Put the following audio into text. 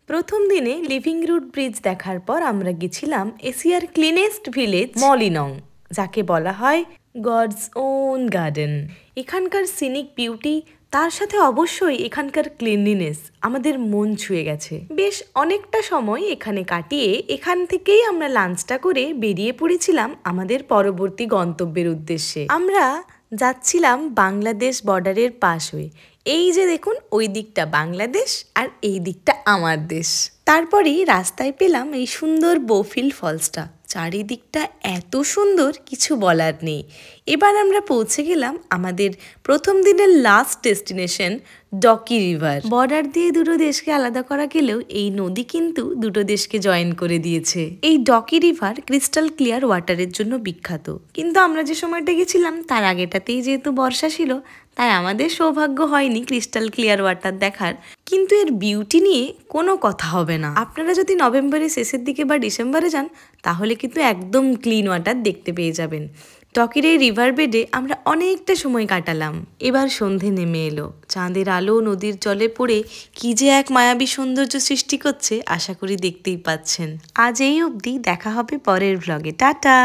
প্রথম দিনে living root bridge দেখার পর আমরা গেছিলাম এশিয়ার ক্লিনেস্ট ভিলেজ মলিনং, যাকে বলা হয় গডস ওন গার্ডেন। এখানকার সিনিক বিউটি, তার সাথে অবশ্যই এখানকার ক্লিনলিনেস আমাদের মন ছুঁয়ে গেছে। বেশ অনেকটা সময় এখানে কাটিয়ে এখান থেকেই আমরা লাঞ্চটা করে বেরিয়ে পড়েছিলাম আমাদের পরবর্তী গন্তব্যের উদ্দেশ্যে। আমরা যাচ্ছিলাম বাংলাদেশ বর্ডারের পাশ হয়ে। এই যে দেখুন, ওই দিকটা বাংলাদেশ আর এই দিকটা আমার দেশ। তারপরেই রাস্তায় পেলাম এই সুন্দর বোফিল ফলসটা। চারিদিকটা এত সুন্দর, কিছু বলার নেই। এবার আমরা পৌঁছে গেলাম আমাদের প্রথম দিনের লাস্ট ডেস্টিনেশন ডকি রিভার। বর্ডার দিয়ে দুটো দেশকে আলাদা করা গেলেও এই নদী কিন্তু দুটো দেশকে জয়েন করে দিয়েছে। এই ডকি রিভার ক্রিস্টাল ক্লিয়ার ওয়াটারের জন্য বিখ্যাত, কিন্তু আমরা যে সময়টা গেছিলাম তার আগেটাতেই যেহেতু বর্ষা ছিল, তাই আমাদের সৌভাগ্য হয়নি ক্রিস্টাল ক্লিয়ার ওয়াটার দেখার। কিন্তু এর বিউটি নিয়ে কোনো কথা হবে না। আপনারা যদি নভেম্বরের শেষের দিকে বা ডিসেম্বরে যান, তাহলে কিন্তু একদম ক্লিন ওয়াটার দেখতে পেয়ে যাবেন। টকির এই রিভার বেডে আমরা অনেকটা সময় কাটালাম। এবার সন্ধে নেমে এলো। চাঁদের আলো নদীর জলে পড়ে কি যে এক মায়াবী সৌন্দর্য সৃষ্টি করছে, আশা করি দেখতেই পাচ্ছেন। আজ এই অবধি, দেখা হবে পরের ভ্লগে। টাটা।